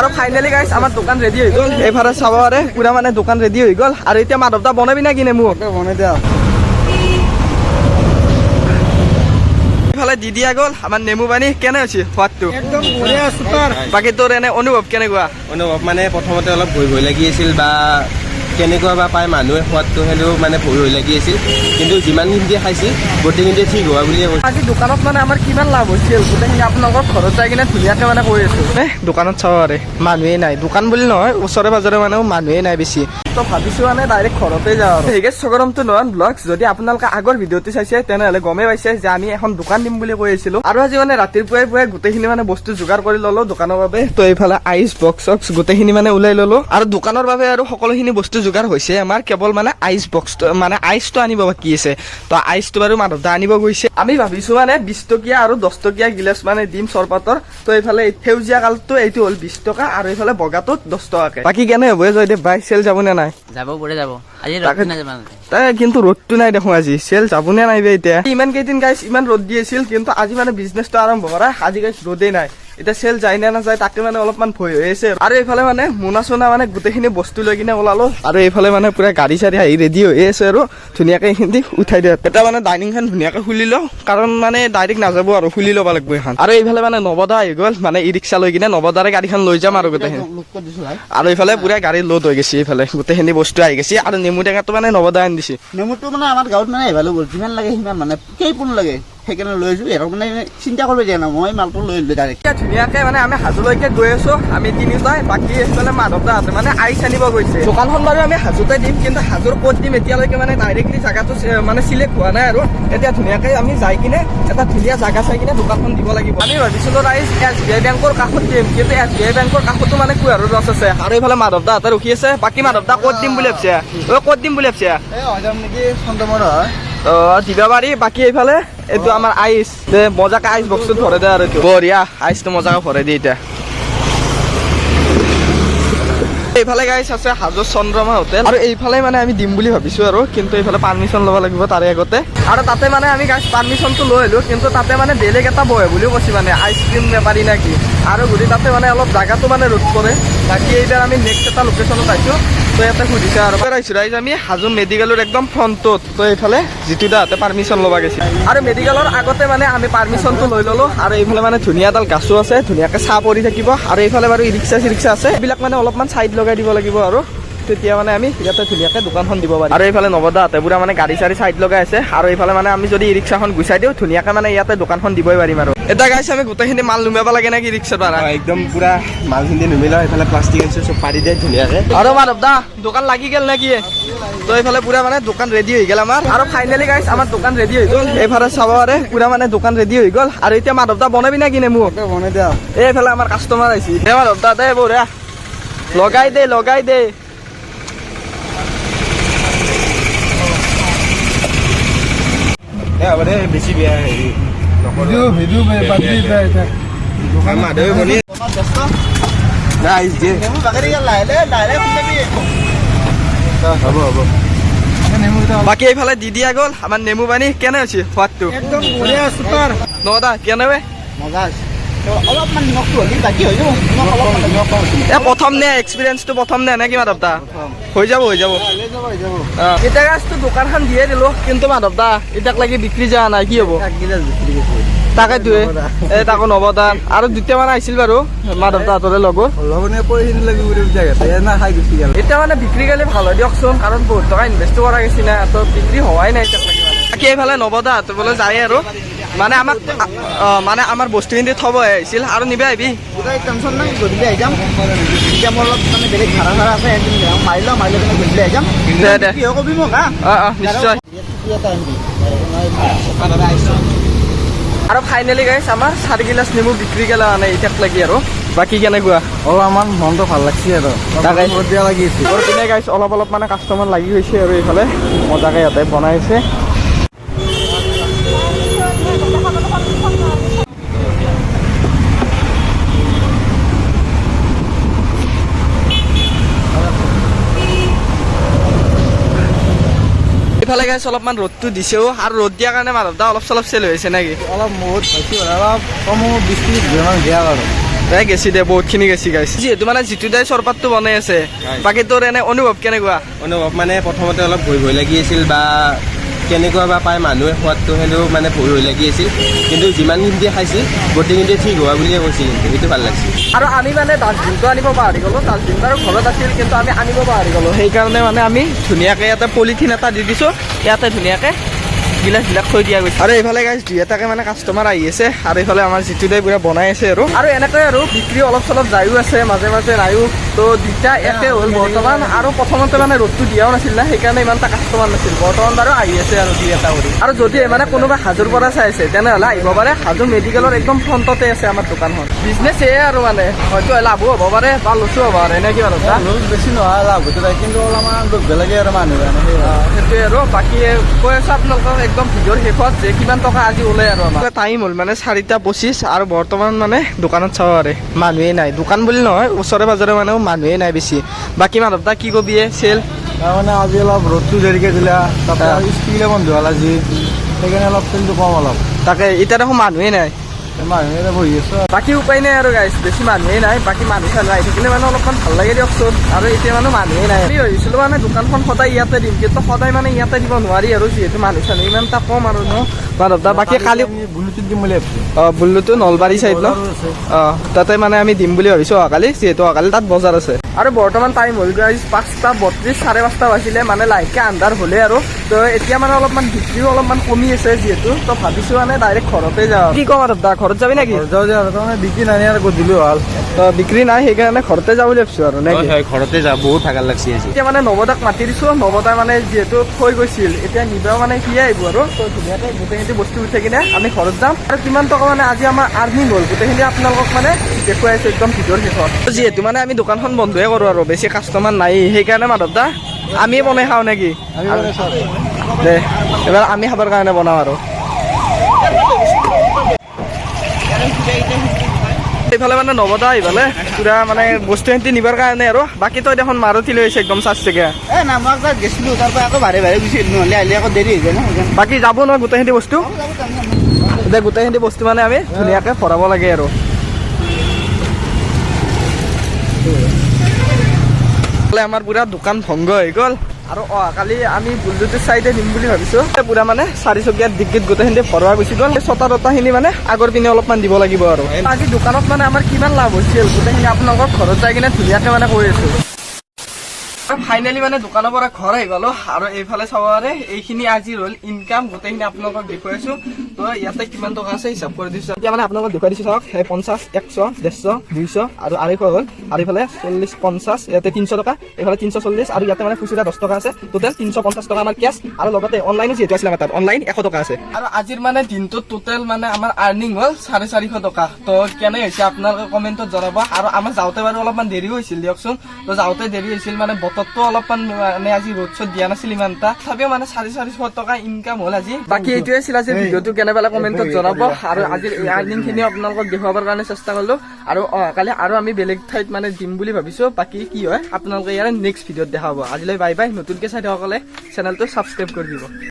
আৰু ফাইনালি গাইছ আমাৰ দোকান ৰেডি হৈ গ'ল। এইফালে চাব পাৰে পুৰা মানে দোকান ৰেডি হৈ গ'ল। আৰু এতিয়া মাধৱ দা বনাবি না কি নেমু? বনাই দিয়া। এইফালে দি দিয়া গ'ল আমাৰ নেমু পানী। কেনে হৈছে সোৱাদটো? একদম বঢ়িয়া সুপাৰ। বাকী তোৰ এনে অনুভৱ কেনেকুৱা? অনুভৱ মানে প্ৰথমতে অলপ ভয় লাগি আছিল বা কেনেকুৱা বা পায় মানুহে সোৱাদটো সেইটো মানে ভয় লাগি আছিল, কিন্তু যিমানখিনি খাইছিল গোটেইখিনি ঠিক হোৱা বুলিয়ে কৈছে। আজি দোকানত মানে আমাৰ কিমান লাভ হৈছিল গোটেইখিনি আপোনালোকৰ ঘৰত যাই কিনে ধুনীয়াকৈ মানে কৈ আছোঁ। দোকানত চাব পাৰে মানুহেই নাই, দোকান বুলি নহয় ওচৰে পাজৰে মানে মানুহেই নাই বেছি। তো ভাবিছোঁ মানে ডাইৰেক্ট ঘৰতে যাওঁ আৰু। হেগে চগৰমটো নহয় ব্লগছ, যদি আপোনালোকে আগৰ ভিডিঅ'টো চাইছে তেনেহ'লে গমেই পাইছে যে আমি এখন দোকান দিম বুলি কৈ আছিলোঁ। আৰু আজি মানে ৰাতিপুৱাই গোটেইখিনি মানে বস্তু যোগাৰ কৰি ল'লো দোকানৰ বাবে। তো এইফালে আইচ বক্স চক্স গোটেইখিনি মানে ওলাই ল'লো। আৰু দোকানৰ বাবে আৰু সকলোখিনি বস্তু যোগাৰ হৈছে আমাৰ, কেৱল মানে আইচ বক্সটো মানে আইচটো আনিব বাকী আছে। তো আইচটো বাৰু মাধৱ দা আনিব গৈছে। আমি ভাবিছোঁ মানে 20 টকীয়া আৰু 10 টকীয়া গিলাচ মানে দিম চৰপাতৰ। তো এইফালে সেউজীয়া কালটো এইটো হ'ল 20 টকা আৰু এইফালে বগাটোত 10 টকাকে। বাকী কেনে হ'ব জয়দেৱ ভাই, চেল যাব নে নাই? যাব পৰে যাব আজি ৰ'দ নাই যাব তাই কিন্তু ৰ'দটো নাই দেখোন আজি। চেল যাব নে নাই এতিয়া? ইমান কেইদিন গাইছ ইমান ৰ'দ দি আছিল, কিন্তু আজি মানে বিজনেছটো আৰম্ভ কৰা আজি গাইছ ৰ'দেই নাই। এতিয়া চেল যায় নে নাযায় তাকে মানে অলপমান ভয় হৈ আছে। আৰু এইফালে মানে মোনা চোনা মানে গোটেইখিনি বস্তু লৈ কিনে ওলালো। আৰু এইফালে মানে পুৰা গাড়ী চাড়ী আহি ৰেডি হৈ আছে আৰু ধুনীয়াকৈ এইখিনি উঠাই দিয়ে। এটা মানে ডাইনিংখন ধুনীয়াকৈ খুলি লওঁ, কাৰণ মানে ডাইৰেক্ট নাযাব আৰু খুলি ল'ব লাগিব এখন। আৰু এইফালে মানে নৱদা আহি গ'ল, মানে ই ৰিক্সা লৈ কিনে নৱদাৰে গাড়ীখন লৈ যাম আৰু গোটেইখিনি। আৰু এইফালে পুৰা গাড়ী লোড হৈ গৈছে, এইফালে গোটেইখিনি বস্তু আহি গৈছে। আৰু নেমু টেঙাটো মানে নৱদা আনি দিছে। নেমুটো মানে আমাৰ গাঁৱত মানে আহিব লাগিব, যিমান লাগে সিমান মানে কেইপোন লাগে সেইকাৰণে লৈ আহিছোঁ। সিহঁতক মানে চিন্তা কৰিব দিয়া নাই, মই মালটো লৈ আহিলোঁ ডাইৰেক্ট। ধুনীয়াকৈ মানে আমি হাজোলৈকে গৈ আছোঁ আমি তিনিটাই। বাকী এইফালে মাধৱ দা আছে মানে আইচ আনিব গৈছে। দোকানখন বাৰু আমি হাজোতে দিম, কিন্তু হাজোৰ ক'ত দিম এতিয়ালৈকে মানে ডাইৰেক্টলি জাগাটো মানে চিলেক্ট হোৱা নাই। আৰু এতিয়া ধুনীয়াকৈ আমি যাই কিনে এটা ধুনীয়া জাগা চাই কিনে দোকানখন দিব লাগিব। আমি ভাবিছিলোঁ ৰাইজ SBI বেংকৰ কাষত দিম, কিন্তু SBI বেংকৰ কাষতো মানে কুঁহিয়াৰৰ ৰস আছে। আৰু এইফালে মাধৱ দা এটা ৰখি আছে। বাকী মাধৱ দা ক'ত দিম বুলি ভাবিছে? ক'ত দিম বুলি ভাবিছে? নেকি চন্দ্ৰমৰ হয় দিবা পাৰি। বাকী এইফালে এইটো আমাৰ আইচ মজাকে আইচ বক্সটোত ভৰাই দিয়ে আৰু এইটো বঢ়িয়া আইচটো মজাকে ভৰাই দিয়ে। এতিয়া এইফালে গাইছ আছে হাজোৰ চন্দ্ৰমা হোটেল, আৰু এইফালে মানে আমি দিম বুলি ভাবিছোঁ আৰু, কিন্তু এইফালে পাৰ্মিশ্যন ল'ব লাগিব তাৰে আগতে। আৰু তাতে মানে আমি গাইছ পাৰ্মিশ্যনটো লৈ আহিলোঁ, কিন্তু তাতে মানে বেলেগ এটা বহে বুলিও কৈছে, মানে আইচক্ৰীম বেপাৰী নে কি। আৰু ঘূৰি তাতে মানে অলপ জাগাটো মানে ৰোধ কৰে। বাকী এইবাৰ আমি নেক্সট এটা লোকেশ্যনত আহিছোঁ। তো ইয়াতে সুধিছে আৰু আহিছোঁ ৰাইজ আমি হাজো মেডিকেলৰ একদম ফ্ৰণ্টত। তো এইফালে যিটো দাহঁতে পাৰ্মিশ্যন ল'ব গৈছে। আৰু মেডিকেলৰ আগতে মানে আমি পাৰ্মিশ্যনটো লৈ ল'লোঁ। আৰু এইফালে মানে ধুনীয়া এডাল গাছো আছে, ধুনীয়াকৈ চাহ পৰি থাকিব। আৰু এইফালে বাৰু ই ৰিক্সা চিৰিক্সা আছে, এইবিলাক মানে অলপমান চাইড লগাই দিব লাগিব আৰু তেতিয়া মানে আমি ইয়াতে ধুনীয়াকৈ দোকানখন দিব পাৰিম। আৰু এইফালে নৱদাহঁতে পুৰা মানে গাড়ী চাড়ী চাইড লগাই আছে। আৰু এইফালে মানে আমি যদি ই ৰিক্সাখন গুচাই দিওঁ ধুনীয়াকৈ মানে ইয়াতে দোকানখন দিবই পাৰিম। আৰু এতিয়া গাইছে আমি গোটেইখিনি মাল নুমাব লাগে নেকি ৰিক্সাত পাৰা? একদম পুৰা মালখিনি নুমিলা, এইফালে প্লাষ্টিক আনিছোঁ চব পাৰি দিয়ে ধুনীয়াকৈ। আৰু মাধৱ দা দোকান লাগি গ'ল নেকি? তো এইফালে পুৰা মানে দোকান ৰেডি হৈ গ'ল আমাৰ। আৰু ফাইনেলি গাইছ আমাৰ দোকান ৰেডি হৈ গ'ল। এইফালে চাব পাৰে পুৰা মানে দোকান ৰেডি হৈ গ'ল। আৰু এতিয়া মাধৱ দা বনাবি না কি নেমু? বনাই দিয়া। এইফালে আমাৰ কাষ্টমাৰ আহিছে। মাধৱ দা দে বঢ়িয়া লগাই দে লগাই দে। হ'ব দে, বেছি বেয়া হেৰি মাধৱে বনি আইচ দিয়ে। হ'ব হ'ব। বাকী এইফালে দি দিয়া গ'ল আমাৰ নেমু পানী। কেনে হৈছে সোৱাদটো? একদম বঢ়িয়া সুপাৰ। নদা কেনে মজা আছে। অলপমান নিমখটো হ'লে বাকী হৈ যাব। প্ৰথম নে এক্সপিৰিয়েঞ্চটো প্ৰথম নে নেকি মাধৱ দা? হৈ যাব হৈ যাব। এতিয়া গাছটো দোকানখন দিয়ে দিলোঁ, কিন্তু মাধৱ দা এতিয়াক লাগি বিক্ৰী যোৱা নাই, কি হ'ব? তাকেতো এই তাকো নৱদান আৰু দুটামান আহিছিল বাৰু মাধৱ দাহঁতৰে লগৰ। এতিয়া মানে বিক্ৰী গ'লে ভাল হয় দিয়কচোন, কাৰণ বহুত টকা ইনভেষ্ট কৰা গৈছে না, তো বিক্ৰী হোৱাই নাই এতিয়াক লাগি। বাকী এইফালে নৱদাহঁতৰ বোলে যায় আৰু মানে আমাক মানে আমাৰ বস্তুখিনি থব আহিছিল। আৰু নিবা আহিবি টেনশ্যন নাই, গধূলি আহি যাম। এতিয়া মোৰ অলপ মানে বেলেগ ভাড়া ভাড়া আছে, মাৰি লওঁ, মাৰি লৈ কিনে গধূলি আহি যাম। দে কি কবি মোক? নিশ্চয়। আৰু ফাইনেলি গাইছ আমাৰ 4 গিলাচ নেমু বিক্ৰী গেলা মানে এতিয়াক লাগি। আৰু বাকী কেনেকুৱা? আমাৰ মনটো ভাল লাগছে আৰু দিয়া লাগি আছে। আৰু পিনে গাইছ অলপ অলপ মানে কাষ্টমাৰ লাগি গৈছে আৰু এইফালে মজাকৈ ইয়াতে বনাইছে। এইফালে গাইছ অলপমান ৰ'দটো দিছেও, আৰু ৰ'দ দিয়াৰ কাৰণে মাধৱ দা অলপ চলপ চেল হৈছে নেকি? অলপ বহুত অলপ কমো 20-30 ঘণ্টামান দিয়া আৰু গেছি দে বহুতখিনি গেছি গাইছ যিহেতু মানে যিটো দাই চৰপাতটো বনাই আছে হয়। বাকী তোৰ এনে অনুভৱ কেনেকুৱা অনুভৱ মানে প্ৰথমতে অলপ ভয় লাগি আছিল বা কেনেকুৱা বা পায় মানুহে সোৱাদটো সেইটো মানে ভয় লাগি আছিল কিন্তু যিমানখিনি খাইছিল গোটেইখিনি ঠিক হোৱা বুলিয়ে কৈছিল কিন্তু সেইটো ভাল লাগিছিল আৰু আমি মানে ডাষ্টবিনটো আনিব পাহৰি গ'লো ডাষ্টবিন বাৰু ঘৰত আছিল কিন্তু আমি আনিব পাহৰি গ'লো সেইকাৰণে মানে আমি ধুনীয়াকৈ ইয়াতে পলিথিন এটা দি দিছোঁ ইয়াতে ধুনীয়াকৈ গিলাচবিলাক থৈ দিয়া গৈছে আৰু এইফালে গাইছ দুই এটাকে মানে কাষ্টমাৰ আহি আছে আৰু এইফালে আমাৰ যিটো দাই পুৰা বনাই আছে আৰু এনেকৈ আৰু বিক্ৰী অলপ চলপ যায়ো আছে মাজে মাজে নাইও তো দুইটা একে হ'ল বৰ্তমান আৰু প্ৰথমতে মানে ৰ'দটো দিয়াও নাছিল না সেইকাৰণে ইমান এটা কাষ্টমাৰ নাছিল বৰ্তমান বাৰু আহি আছে আৰু দুই এটা কৰি আৰু যদি মানে কোনোবা হাজোৰ পৰা চাই আছে তেনেহ'লে আহিব পাৰে হাজো মেডিকেলৰ একদম ফ্ৰণ্টতে আছে আমাৰ দোকানখন বিজনেছ এয়ে আৰু মানে হয়তো লাভো হ'ব পাৰে বা লছো হ'ব পাৰে এনে কি বাৰু লছ বেছি নহয় লাভ হয়তো কিন্তু অলপমান দুখ বেলেগে আৰু মানুহ সেইটোৱে আৰু বাকী কৈ আছোঁ আপোনালোকক একদম ভিডিঅ'ৰ শেষত যে কিমান টকা আজি ওলাই আৰু আমাৰ টাইম হ'ল মানে 4:25 আৰু বৰ্তমান মানে দোকানত চাব পাৰে মানুহেই নাই দোকান বুলি নহয় ওচৰে পাজৰে মানে মানুহেই নাই বেছি বাকী মাধৱ দা কি কবি চেল তাৰমানে আজি অলপ ৰ'দটো দেৰিকৈ দিলা তাতে স্কুলে বন্ধ হ'ল আজি সেইকাৰণে অলপ চেলটো কম অলপ তাকে এতিয়া দেখোন মানুহেই নাই মানুহে বহি আছোঁ বাকী উপায় নাই আৰু গাইছ বেছি মানুহেই নাই বাকী মানুহ চানুহ আহি থাকিলে মানে অলপমান ভাল লাগে দিয়কচোন আৰু এতিয়া মানে মানুহেই নাই আমি ভাবিছিলোঁ মানে দোকানখন সদায় ইয়াতে দিম কিন্তু সদায় মানে ইয়াতে দিব নোৱাৰি আৰু যিহেতু মানুহ চানুহ ইমান এটা কম আৰু ন মাধৱ দা বাকী কালি বুলুটুথ দিম বুলি ভাবিছোঁ বুল্লুটো নলবাৰী চাইড ন তাতে মানে আমি দিম বুলি ভাবিছোঁ অহাকালি যিহেতু অহাকালি তাত বজাৰ আছে আৰু বৰ্তমান টাইম হ'ল গাইছ 5:32 5:30 বাজিলে মানে লাহেকৈ আন্ধাৰ হ'লে আৰু তো এতিয়া মানে অলপমান বিক্ৰীও অলপমান কমি আছে যিহেতু তো ভাবিছোঁ মানে ডাইৰেক্ট ঘৰতে যাওঁ কি কম মাধৱ দা ঘৰত যাবি নেকি যাওঁ যে আৰু তাৰমানে বিক্ৰী নাই আৰু গধূলি হ'ল বিক্ৰী নাই সেইকাৰণে ঘৰতে যাব বুলি ভাবিছোঁ আৰু নে কি? হয় ঘৰতে যা বহুত ভাগৰ লাগছি আজি এতিয়া মানে নৱদাক মাতি দিছোঁ নৱদাই মানে যিহেতু থৈ গৈছিল এতিয়া নিবাও মানে সিয়ে আহিব আৰু তো ধুনীয়াকৈ গোটেইখিনি বস্তু উঠাই কিনে আমি ঘৰত যাম আৰু কিমান টকা মানে আজি আমাৰ আৰ্নিং হ'ল গোটেইখিনি আপোনালোকক মানে দেখুৱাই আছোঁ একদম ভিডিঅ'ৰ শেষত যিহেতু মানে আমি দোকানখন বন্ধয়ে কৰোঁ আৰু বেছি কাষ্টমাৰ নাই সেইকাৰণে মাধৱ দা আমিয়ে বনাই খাওঁ নেকি দে এবাৰ আমি খাবৰ কাৰণে বনাওঁ আৰু এইফালে মানে নৱদা এইফালে পুৰা মানে বস্তু এণ্টি নিবৰ কাৰণে আৰু বাকী তই দেখোন মাৰুতি লৈ আহিছে একদম চাৰ্জ চেকে নাই মই তাত গৈছিলোঁ তাৰ পৰা আকৌ বাৰে গুচি নহ'লে আহিলে আকৌ দেৰি হৈ যায় ন বাকী যাব নহয় গোটেইখিনি বস্তু এতিয়া গোটেইখিনি বস্তু মানে আমি ধুনীয়াকৈ ভৰাব লাগে আৰু আমাৰ পুৰা দোকান ভংগ হৈ গ'ল আৰু অহাকালি আমি বুল্লুটোৰ চাইডে নিম বুলি ভাবিছোঁ পুৰা মানে 4 চকীয়াৰ ডিগ্ৰীত গোটেইখিনি ভৰোৱা গুচি গ'ল ছটা দটাখিনি মানে আগৰ পিনে অলপমান দিব লাগিব আৰু আজি দোকানত মানে আমাৰ কিমান লাভ হৈছিল গোটেইখিনি আপোনালোকক ঘৰত যাই কিনে ধুনীয়াকৈ মানে কৈ আছোঁ ফাইনেলি মানে দোকানৰ পৰা ঘৰ আহি পালো আৰু এইফালে চাব পাৰে এইখিনি আজি হ'ল ইনকাম গোটেইখিনি আপোনালোকক দেখুৱাইছো তো ইয়াতে কিমান টকা আছে হিচাপ কৰি দিছো এতিয়া মানে আপোনালোকক দেখুৱাই দিছো চাওক 50 100 150 200 আৰু 250 হ'ল আৰু এইফালে 40 50 ইয়াতে 300 টকা এইফালে 340 আৰু ইয়াতে মানে খুচুৰা 10 টকা আছে টোটেল 350 টকা আমাৰ কেছ আৰু লগতে অনলাইনো যিহেতু আছিল আমাৰ তাত অনলাইন 100 টকা আছে আৰু আজিৰ মানে দিনটোত টোটেল মানে আমাৰ আৰ্নিং হ'ল 450 টকা তো কেনে হৈছে আপোনালোকে কমেণ্টত জনাব আৰু আমাৰ যাওঁতে বাৰু অলপমান দেৰি হৈছিল দিয়কচোন তো যাওঁতে দেৰি হৈছিল মানে বতৰটো অলপমান মানে আজি ৰ'দ চ'দ দিয়া নাছিল ইমান এটা তথাপিও মানে 450 টকা ইনকাম হ'ল আজি বাকী এইটোৱে আছিল আজি ভিডিঅ'টো কেনে পালে কমেণ্টত জনাব আৰু আজিৰ আৰ্নিং খিনি আপোনালোকক দেখুৱাবৰ কাৰণে চেষ্টা কৰিলোঁ আৰু অহাকালি আৰু আমি বেলেগ ঠাইত মানে দিম বুলি ভাবিছোঁ বাকী কি হয় আপোনালোকে ইয়াৰ নেক্সট ভিডিঅ'ত দেখা হ'ব আজিলৈ বাই বাই নতুনকৈ চাই থকাসকলে চেনেলটো ছাবস্ক্ৰাইব কৰি দিব